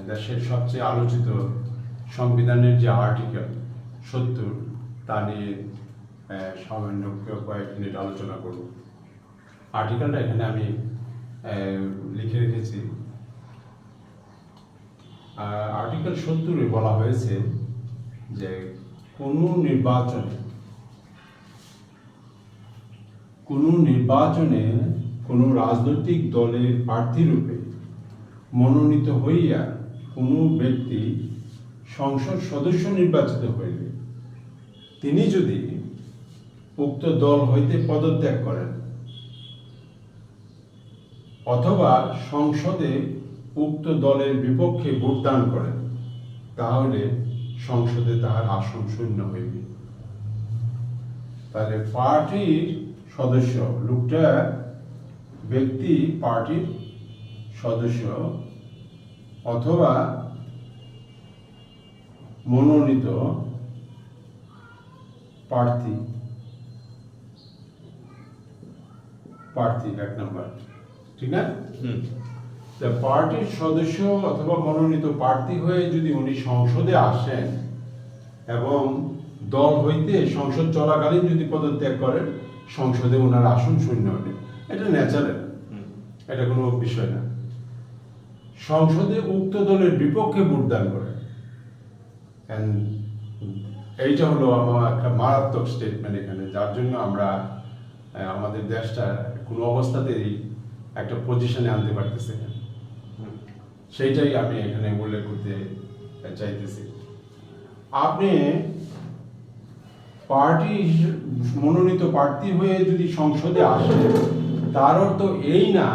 দেশের সবচেয়ে আলোচিত সংবিধানের যে আর্টিকেল 70 তা নিয়ে সামান্য কয়েক মিনিট আলোচনা করব। আর্টিকেলটা এখানে আমি লিখে রেখেছি। আর্টিকেল 70-এ বলা হয়েছে যে কোনো নির্বাচনে কোনো রাজনৈতিক দলের প্রার্থীরূপে মনোনীত হইয়া কোনো ব্যক্তি সংসদ সদস্য নির্বাচিত হইলে তিনি যদি উক্ত দল হইতে পদত্যাগ করেন অথবা সংসদে উক্ত দলের বিপক্ষে ভোটদান করেন, তাহলে সংসদে তাহার আসন শূন্য হইবে। তাহলে পার্টির সদস্য, লোকটা ব্যক্তি পার্টির সদস্য অথবা মনোনীত প্রার্থী 1 নম্বর, ঠিক না? পার্টির সদস্য অথবা মনোনীত প্রার্থী হয়ে যদি উনি সংসদে আসেন এবং দল হইতে সংসদ চলাকালীন যদি পদত্যাগ করেন, সংসদে ওনার আসন শূন্য হবে। এটা ন্যাচারাল, এটা কোনো বিষয় না। সংসদে উক্ত দলের বিপক্ষে ভোটদান করে, এইটা হলো আমার একটা মারাত্মক স্টেটমেন্ট এখানে, যার জন্য আমরা আমাদের দেশটা কোনো অবস্থাতেই একটা পজিশনে আনতে পারতেছি না। সেইটাই আমি এখানে উল্লেখ করতে চাইতেছি। আপনি পার্টি মনোনীত প্রার্থী হয়ে যদি সংসদে আসেন, তার অর্থ এই না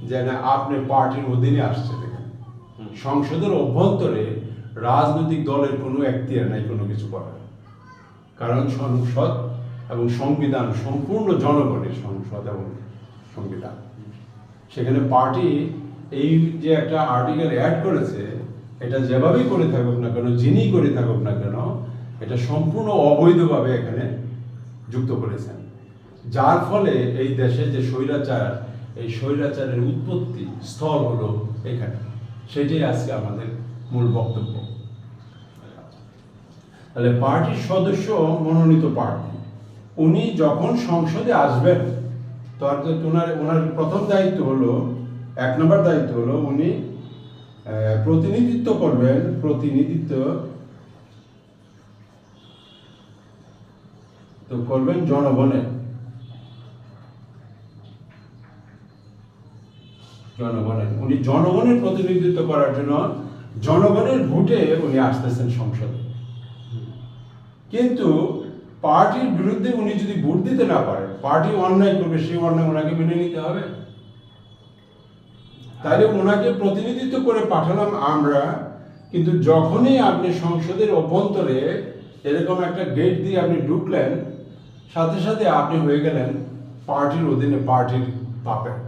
যে আপনি পার্টির অধীনে আসছেন। এখানে সংসদের অভ্যন্তরে রাজনৈতিক দলের কোনো এখতিয়ার নাই কোনো কিছু করার, কারণ সংসদ এবং সংবিধান সম্পূর্ণ জনগণের, সংসদ এবং সংবিধান। সেখানে পার্টি এই যে একটা আর্টিকেল অ্যাড করেছে, এটা যেভাবেই করে থাকুক না কেন, যিনি করে থাকুক না কেন, এটা সম্পূর্ণ অবৈধভাবে এখানে যুক্ত করেছেন, যার ফলে এই দেশে যে স্বৈরাচার, এই স্বৈরাচারের উৎপত্তি স্থল হলো এখানে। সেটাই আজকে আমাদের মূল বক্তব্য। তাহলে পার্টির সদস্য মনোনীত প্রার্থী উনি যখন সংসদে আসবেন, ওনার প্রথম দায়িত্ব হলো, 1 নম্বর দায়িত্ব হলো, উনি প্রতিনিধিত্ব করবেন, জনগণের। উনি জনগণের প্রতিনিধিত্ব করার জন্য জনগণের ভোটে উনি আসতেছেন সংসদে। কিন্তু পার্টির বিরুদ্ধে উনি যদি ভোট দিতে না পারেন, পার্টি অন্যায় করবে, সেই অন্যায় ওনাকে মেনে নিতে হবে। তাহলে ওনাকে প্রতিনিধিত্ব করে পাঠালাম আমরা, কিন্তু যখনই আপনি সংসদের অভ্যন্তরে এরকম একটা গেট দিয়ে আপনি ঢুকলেন, সাথে সাথে আপনি হয়ে গেলেন পার্টির অধীনে, পার্টির পাপেট।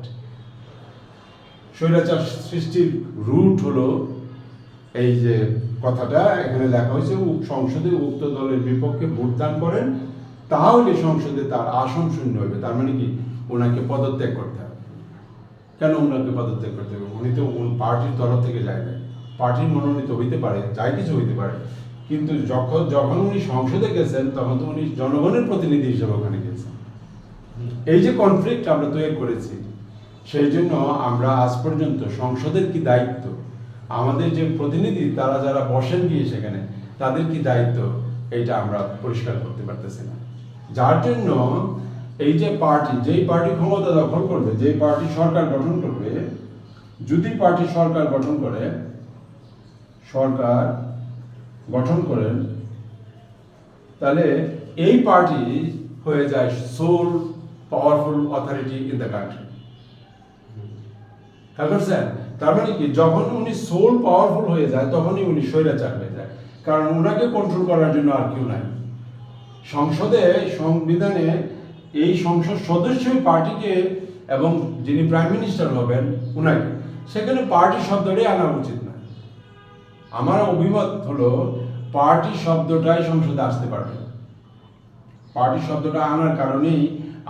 স্বৈরাচার সৃষ্টির রুট হলো এই যে কথাটা এখানে লেখা হয়েছে, সংসদে উক্ত দলের বিপক্ষে ভোটদান করেন, তাহলে সংসদে তার আসন শূন্য হবে। তার মানে কি, ওনাকে পদত্যাগ করতে হবে। কেন ওনাকে পদত্যাগ করতে হবে? উনি তো পার্টির তরফ থেকে যায় না, পার্টির মনোনীত হইতে পারে, যাই কিছু হইতে পারে, কিন্তু যখন উনি সংসদে গেছেন, তখন তো উনি জনগণের প্রতিনিধি হিসেবে ওখানে গেছেন। এই যে কনফ্লিক্ট আমরা তৈরি করেছি, সেই জন্য আমরা আজ পর্যন্ত সংসদের কি দায়িত্ব, আমাদের যে প্রতিনিধি তারা যারা বসেন গিয়ে সেখানে, তাদের কি দায়িত্ব, এইটা আমরা পরিষ্কার করতে পারতেছি না। যার জন্য এই যে পার্টি, যেই পার্টি ক্ষমতা দখল করবে, যেই পার্টি সরকার গঠন করবে, যদি পার্টি সরকার গঠন করেন, তাহলে এই পার্টি হয়ে যায় sole powerful authority in the country. তার মানে কি, যখন উনি সোল পাওয়ারফুল হয়ে যায়, তখনই উনি স্বৈরাচার হয়ে যায়, কারণ ওনাকে কন্ট্রোল করার জন্য আর কেউ নাই। সংসদে, সংবিধানে এই সংসদ সদস্যই পার্টিকে, এবং যিনি প্রাইম মিনিস্টার হবেন ওনাকে, সেখানে পার্টি শব্দটাই আনা উচিত না। আমার অভিমত হলো পার্টি শব্দটাই সংসদে আসতে পারবে। পার্টি শব্দটা আনার কারণেই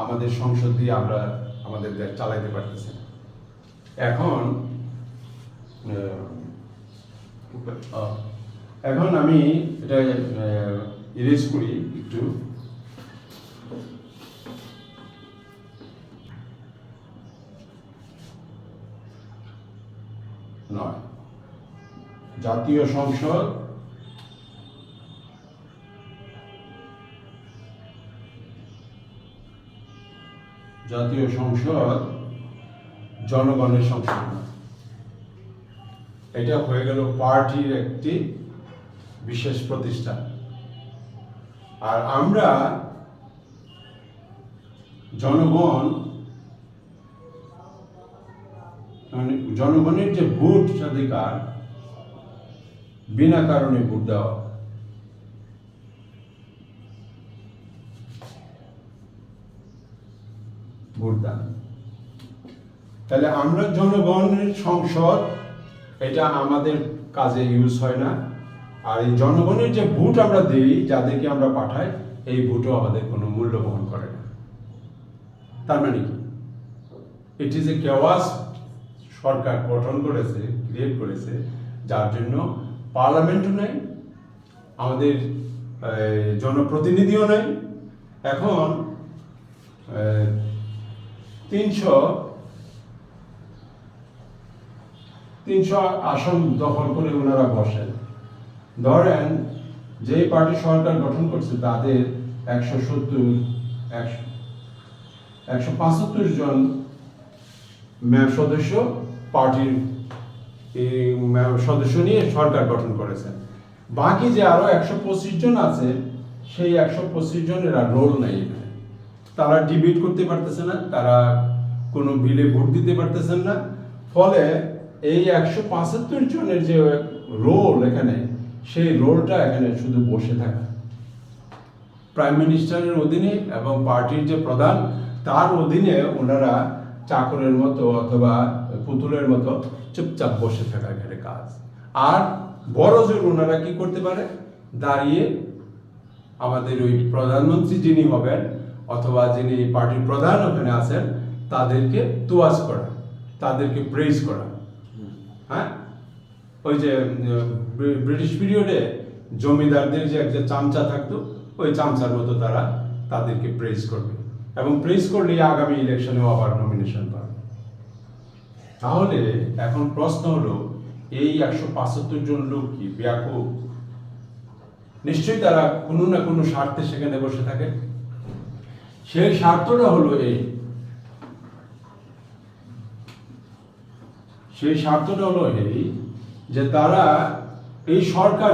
আমাদের সংসদ দিয়ে আমরা আমাদের দেশ চালাইতে পারতেছি। এখন এখন আমি এটা ইরেজ করি একটু। নয়, জাতীয় সংসদ জনগণের সংসদ না। এটা হয়ে গেল পার্টির একটি বিশেষ প্রতিষ্ঠান। আর আমরা জনগণ, মানে জনগণের যে ভোট অধিকার, বিনা কারণে ভোট দেওয়া, ভোট দান, তাহলে আমরা জনগণের সংসদ, এটা আমাদের কাজে ইউজ হয় না। আর এই জনগণের যে ভোট আমরা দিই, যাদেরকে আমরা পাঠাই, এই ভোটও আমাদের কোনো মূল্য বহন করে না। তার মানে কি, ইট ইজ এ কেওয়াস সরকার গঠন করেছে, ক্রিয়েট করেছে, যার জন্য পার্লামেন্টও নাই, আমাদের জনপ্রতিনিধিও নাই। এখন 300 আসন দখল করে ওনারা বসেন। ধরেন যে পার্টি সরকার গঠন করছে তাদের 175 জন সদস্য পার্টির সদস্য নিয়ে সরকার গঠন করেছেন। বাকি যে আরো 125 জন আছে, সেই 125 জনের আর রোল নাই এখানে। তারা ডিবেট করতে পারতেছে না, তারা কোনো বিলে ভোট দিতে পারতেছেন না। ফলে এই 175 জনের যে রোল এখানে, সেই রোলটা এখানে শুধু বসে থাকা, প্রাইম মিনিস্টারের অধীনে এবং পার্টির যে প্রধান তার অধীনে ওনারা চাকরের মতো অথবা পুতুলের মতো চুপচাপ বসে থাকা এখানে কাজ। আর বড় জোর ওনারা কি করতে পারে, দাঁড়িয়ে আমাদের ওই প্রধানমন্ত্রী যিনি হবেন অথবা যিনি পার্টির প্রধান ওখানে আছেন, তাদেরকে তোয়াজ করা, তাদেরকে প্রেজ করা। হ্যাঁ, ওই যে ব্রিটিশ পিরিয়ডে জমিদারদের যে একটা চামচা থাকতো, ওই চামচার মতো তারা তাদেরকে প্রেজ করবে, এবং প্রেজ করলে আগামী ইলেকশনেও আবার নমিনেশন পাবে। তাহলে এখন প্রশ্ন হলো, এই 175 জন লোক কি ব্যাপক? নিশ্চয়ই তারা কোনো না কোনো স্বার্থে সেখানে বসে থাকে। সেই স্বার্থটা হলো এই যে তারা এই সরকার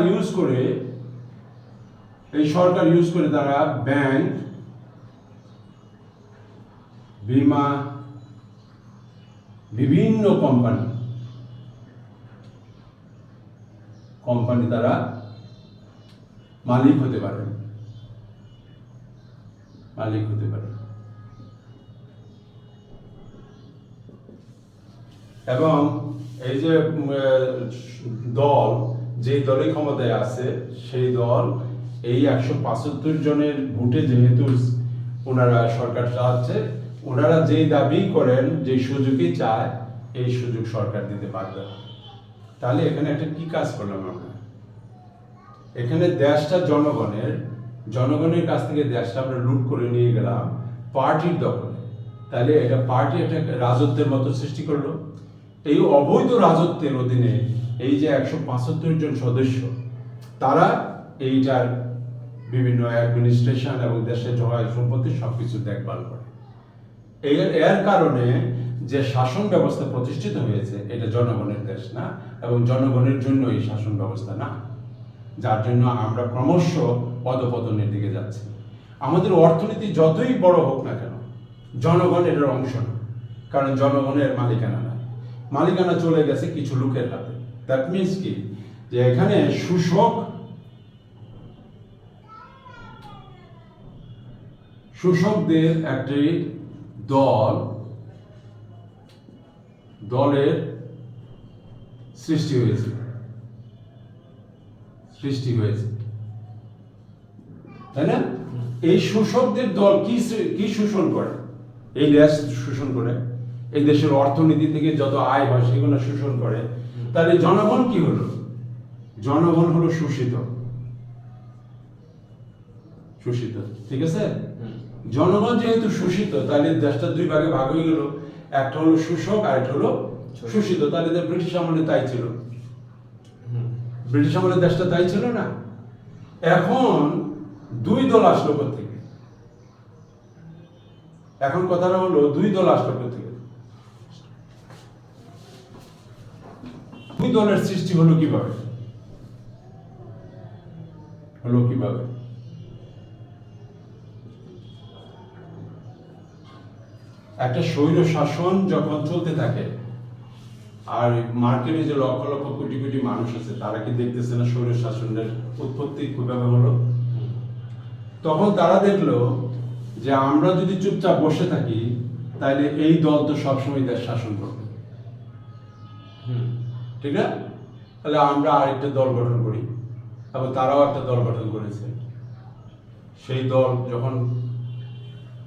ইউজ করে তারা ব্যাংক, বীমা, বিভিন্ন কোম্পানি তারা মালিক হতে পারে। এবং এই যে দল, যে দলে ক্ষমতায় আছে, সেই দল এই 175 জনের ভোটে যেহেতু ওনারা সরকার চালাচ্ছে, ওনারা যেই দাবি করেন, যে সুযোগই চায়, এই সুযোগ সরকার দিতে পারবে না। তাহলে এখানে একটা কি কাজ করলাম আমরা? এখানে দেশটা জনগণের কাছ থেকে দেশটা আমরা লুট করে নিয়ে গেলাম পার্টির দখলে। তাহলে এটা পার্টি একটা রাজত্বের মতো সৃষ্টি করলো। এই অবৈধ রাজত্বের অধীনে এই যে 175 জন সদস্য, তারা এইটার বিভিন্ন অ্যাডমিনিস্ট্রেশন এবং দেশের জয় সম্পত্তি সবকিছু দেখভাল করে। এর কারণে যে শাসন ব্যবস্থা প্রতিষ্ঠিত হয়েছে, এটা জনগণের দেশ না, এবং জনগণের জন্য এই শাসন ব্যবস্থা না, যার জন্য আমরা ক্রমশ পদপতনের দিকে যাচ্ছি। আমাদের অর্থনীতি যতই বড় হোক না কেন, জনগণ এটার অংশ না, কারণ জনগণের মালিকানা চলে গেছে কিছু লোকের হাতে। দ্যাট মিনস কি, যে এখানে শোষকদের একটি দলের সৃষ্টি হয়েছে, তাই না? এই শোষকদের দল কি শোষণ করে? এই দেশ শোষণ করে, এই দেশের অর্থনীতি থেকে যত আয় হয় সেগুলো শোষণ করে। তাহলে জনগণ কি হলো? জনগণ হলো শোষিত, ঠিক আছে? জনগণ যেহেতু শোষিত, তাহলে দেশটা দুই ভাগে ভাগ হয়ে গেল, একটা হলো শোষক আর একটা হলো শোষিত। তাহলে ব্রিটিশ আমলে তাই ছিল, ব্রিটিশ আমলে দেশটা তাই ছিল না। এখন দুই দল আসলো থেকে, এখন কথাটা হলো দুই দল আসলো থেকে। দুই দলের সৃষ্টি হলো কিভাবে? একটা স্বৈর শাসন যখন চলতে থাকে, আর মার্কেটে যে লক্ষ লক্ষ কোটি কোটি মানুষ আছে, তারা কি দেখতেছে না স্বৈর শাসনের উৎপত্তি কিভাবে হলো? তখন তারা দেখলো যে আমরা যদি চুপচাপ বসে থাকি, তাহলে এই দল তো সবসময় দেশ শাসন করবে, ঠিক না? তাহলে আমরা আরেকটা দল গঠন করি, এবং তারাও একটা দল গঠন করেছে। সেই দল যখন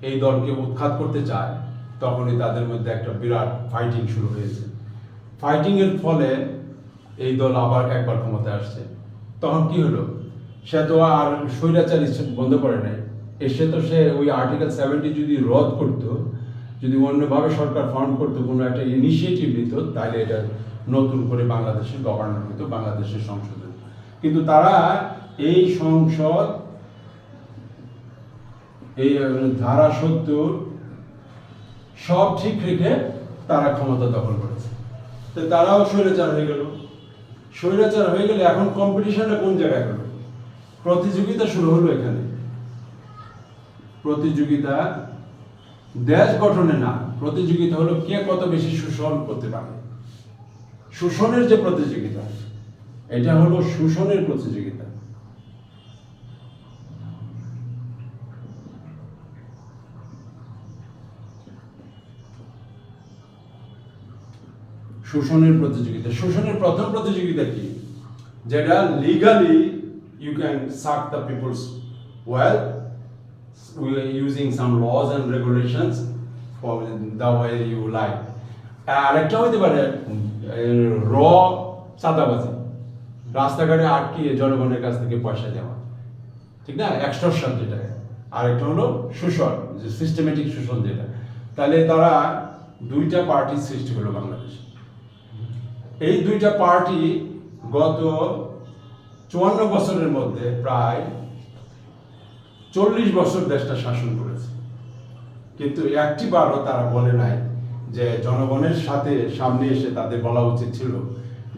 এই দলকে উৎখাত করতে চায়, তখনই তাদের মধ্যে একটা বিরাট ফাইটিং শুরু হয়েছে। ফাইটিং এর ফলে এই দল আবার একবার ক্ষমতায় আসছে। তখন কি হলো? সে তো আর স্বৈরাচার বন্ধ করে নাই, এসে তো সে ওই আর্টিকেল 70 যদি রদ করত, যদি অন্যভাবে সরকার ফর্ম করতো, কোনো একটা ইনিশিয়েটিভ নিত, তাহলে এটা নতুন করে বাংলাদেশের গভর্নর হতো, বাংলাদেশের সংসদ। কিন্তু তারা এই সংসদ, এই ধারা 70 সব ঠিক রেখে তারা ক্ষমতা দখল করেছে। তো তারাও স্বৈরাচার হয়ে গেল। স্বৈরাচার হয়ে গেলে এখন কম্পিটিশনটা কোন জায়গায় হলো? প্রতিযোগিতা শুরু হলো এখানে। প্রতিযোগিতা দেশ গঠনে না, প্রতিযোগিতা হলো কে কত বেশি শোষণ করতে পারে। শোষণের যে প্রতিযোগিতা, এটা হলো শোষণের প্রতিযোগিতা। শোষণের প্রতিযোগিতা। শোষণের প্রথম প্রতিযোগিতা কি? যেটা legally you can suck the people's wealth using some laws and regulations for the way you like. আরেকটা হইতে পারে র চাঁদাবাজি, রাস্তাঘাটে আটকিয়ে জনগণের কাছ থেকে পয়সা দেওয়া, ঠিক না? এক্সটর্শন যেটা। আরেকটা হলো শোষণ, যে সিস্টেমেটিক শোষণ যেটা। তাহলে তারা দুইটা পার্টি সৃষ্টি হলো বাংলাদেশে। এই দুইটা পার্টি গত 54 বছরের মধ্যে প্রায় 40 বছর দেশটা শাসন করেছে। কিন্তু একটি বারও তারা বলে নাই যে জনগণের সাথে সামনে এসে তাদের বলা উচিত ছিল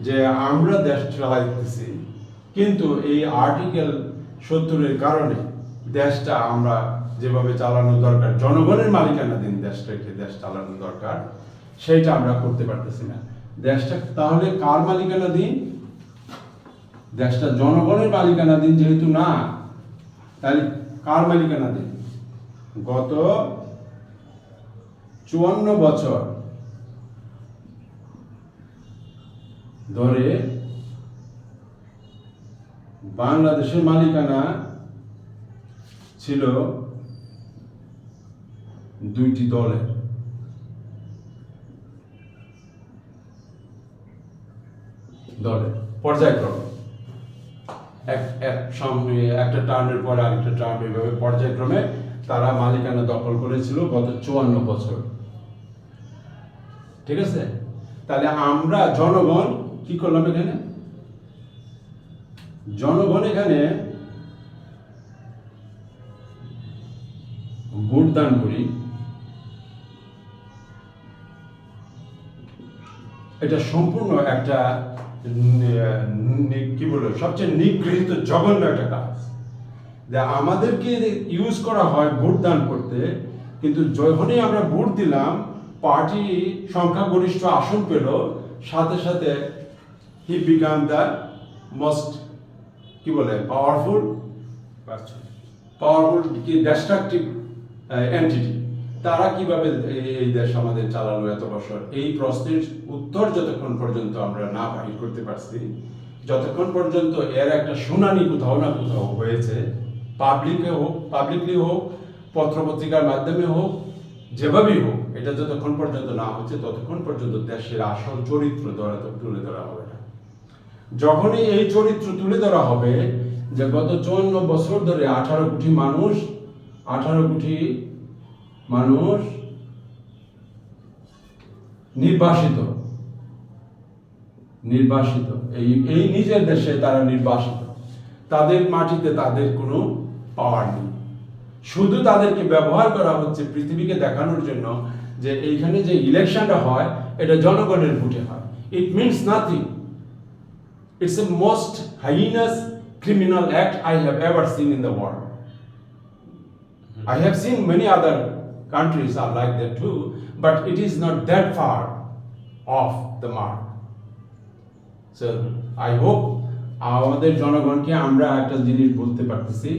যে আমরা দেশ চালাইতেছি, কিন্তু এই আর্টিকেল 70-এর কারণে দেশটা আমরা যেভাবে চালানো দরকার, জনগণের মালিকানাধীন দেশটাকে দেশ চালানো দরকার, সেইটা আমরা করতে পারতেছি না। দেশটা তাহলে কার মালিকানাধীন? দেশটা জনগণের মালিকানাধীন যেহেতু না, তাহলে কার মালিকানাধীন? গত 54 বছর ধরে বাংলাদেশের মালিকানা ছিল দুইটি দলের। পর্যায়ক্রমে একটা টার্মের পর আরেকটা টার্ম, এইভাবে পর্যায়ক্রমে তারা মালিকানা দখল করেছিল গত 54 বছর, ঠিক আছে? তাহলে আমরা জনগণ কি করলাম এখানে? জনগণ এখানে ভোট দান করি। এটা সম্পূর্ণ একটা কি বলবো, সবচেয়ে নিগৃহীত জঘন্য একটা কাজ। আমাদেরকে ইউজ করা হয় ভোট দান করতে, কিন্তু যখনই আমরা ভোট দিলাম, পার্টি সংখ্যাগরিষ্ঠ আসন পেল, সাথে সাথে হি বিকাম দ্য মোস্ট কি বলে পাওয়ারফুল কি ডিস্ট্রাকটিভ এন্টিটি। তারা কিভাবে এই দেশ আমাদের চালালো এত বছর? এই প্রশ্নের উত্তর যতক্ষণ পর্যন্ত আমরা না বাহির করতে পারছি, যতক্ষণ পর্যন্ত এর একটা শুনানি কোথাও না কোথাও হয়েছে, পাবলিকলি হোক, পত্রপত্রিকার মাধ্যমে হোক, যেভাবেই হোক, এটা যতক্ষণ পর্যন্ত না হচ্ছে, ততক্ষণ পর্যন্ত দেশের আসল চরিত্র তুলে ধরা হবে না। যখনই এই চরিত্র তুলে ধরা হবে যে গত 54 বছর ধরে 18 কোটি মানুষ নির্বাসিত এই নিজের দেশে তারা নির্বাসিত, তাদের মাটিতে তাদের কোনো পাওয়ার নেই, শুধু তাদেরকে ব্যবহার করা হচ্ছে পৃথিবীকে দেখানোর জন্য যে এইখানে যে ইলেকশনটা হয় এটা জনগণের ভোটে হয়। It means nothing. It's the most heinous criminal act I have ever seen in the world. I have seen many other countries are like that too, but it is not that far off the mark. So I hope আমাদের জনগণকে আমরা একটা জিনিস বলতে পারতেছি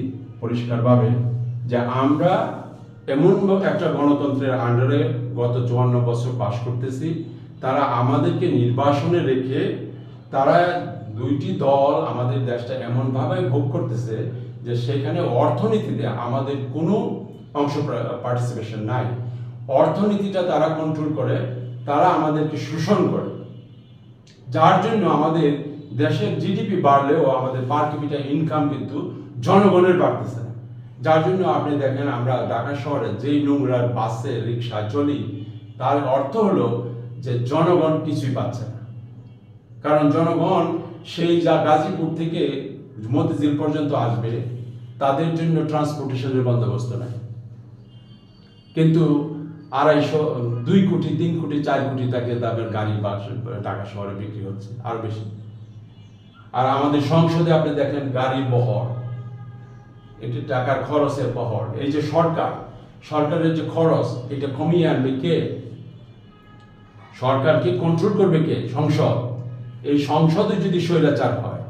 পরিষ্কারভাবে যে আমরা এমন একটা গণতন্ত্রের আন্ডারে গত 54 বছর বাস করতেছি। তারা আমাদেরকে নির্বাসনে রেখে তারা দুইটি দল আমাদের দেশটা এমনভাবে ভোগ করতেছে যে সেখানে অর্থনীতিতে আমাদের কোনো অংশ পার্টিসিপেশন নাই। অর্থনীতিটা তারা কন্ট্রোল করে, তারা আমাদেরকে শোষণ করে, যার জন্য আমাদের দেশের জিডিপি বাড়লেও আমাদের পার ক্যাপিটা ইনকাম কিন্তু জনগণের বাড়তেছে না। যার জন্য আপনি দেখেন আমরা ঢাকা শহরে যেই নোংরার বাসে রিক্সা চলি, তার অর্থ হলো যে জনগণ কিছুই পাচ্ছে না। কারণ জনগণ সেই যা গাজীপুর থেকে মতিঝিল পর্যন্ত আসবে তাদের জন্য ট্রান্সপোর্টেশনের বন্দোবস্ত নাই, কিন্তু 250, 2 কোটি, 3 কোটি, 4 কোটি টাকা তাদের গাড়ি বাস ঢাকা শহরে বিক্রি হচ্ছে, আরো বেশি। আর আমাদের সংসদে আপনি দেখেন গাড়ির বহর, এটি টাকার খরচের বহর। এই যে সরকারের যে খরচ, এটা কমিয়ে আনবে কে? সরকারকে কন্ট্রোল করবে কে? সংসদ। এই সংসদে যদি স্বৈরাচার হয়,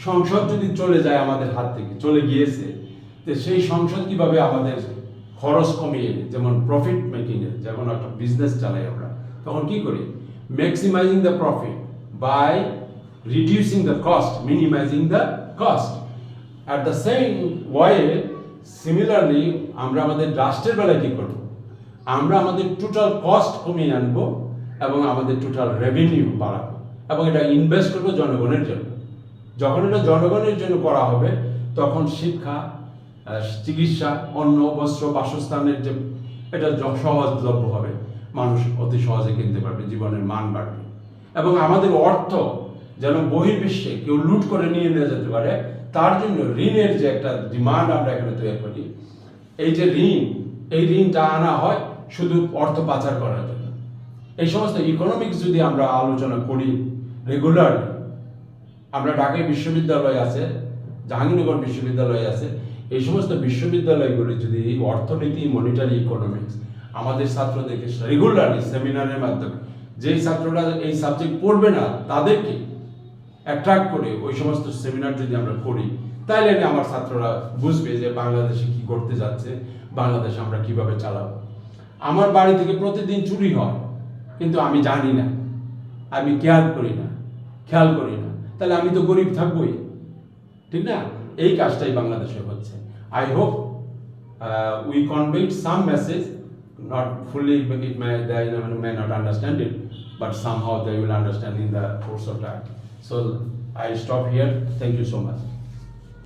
সংসদ যদি চলে যায় আমাদের হাত থেকে, চলে গিয়েছে, তো সেই সংসদ কিভাবে আমাদের খরচ কমিয়ে, যেমন প্রফিট মেকিং এর, যেমন একটা বিজনেস চালাই আমরা, তখন কি করি? Maximising the profit by reducing the cost, minimising the cost. At the same way similarly আমরা আমাদের রাষ্ট্রের বেলায় কি করব? আমরা আমাদের টোটাল কস্ট কমিয়ে আনবো এবং আমাদের টোটাল রেভিনিউ বাড়াবো এবং এটা ইনভেস্ট করবো জনগণের জন্য। যখন এটা জনগণের জন্য করা হবে তখন শিক্ষা, চিকিৎসা, অন্ন, বস্ত্র, বাসস্থানের যে এটা সহজলভ্য হবে, মানুষ অতি সহজে কিনতে পারবে, জীবনের মান বাড়বে এবং আমাদের অর্থ যেন বহির্বিশ্বে কেউ লুট করে নিয়ে যেতে পারে, তার জন্য ঋণের যে একটা ডিমান্ড আমরা এখানে তৈরি করি। এই যে এই ঋণটা আনা হয় শুধু অর্থ পাচার করার জন্য। এই সমস্ত ইকোনমিক্স যদি আমরা আলোচনা করি রেগুলারলি, আমরা ঢাকায় বিশ্ববিদ্যালয় আছে, জাহাঙ্গীরনগর বিশ্ববিদ্যালয় আছে, এই সমস্ত বিশ্ববিদ্যালয়গুলি যদি অর্থনীতি, মনিটারি ইকোনমিক্স আমাদের ছাত্রদেরকে রেগুলারলি সেমিনারের মাধ্যমে, যেই ছাত্ররা এই সাবজেক্ট পড়বে না তাদেরকে অ্যাট্রাক্ট করে ওই সমস্ত সেমিনার যদি আমরা করি, তাহলে আমার ছাত্ররা বুঝবে যে বাংলাদেশে কি করতে যাচ্ছে, বাংলাদেশ আমরা কিভাবে চালাবো। আমার বাড়ি থেকে প্রতিদিন চুরি হয়, কিন্তু আমি জানি না, আমি খেয়াল করি না, তাহলে আমি তো গরিব থাকবোই, ঠিক না? এই কাজটাই বাংলাদেশে হচ্ছে। I hope we conveyed some message, not fully, they may not understand it, but somehow they will understand in the course of time. So I stop here. Thank you so much.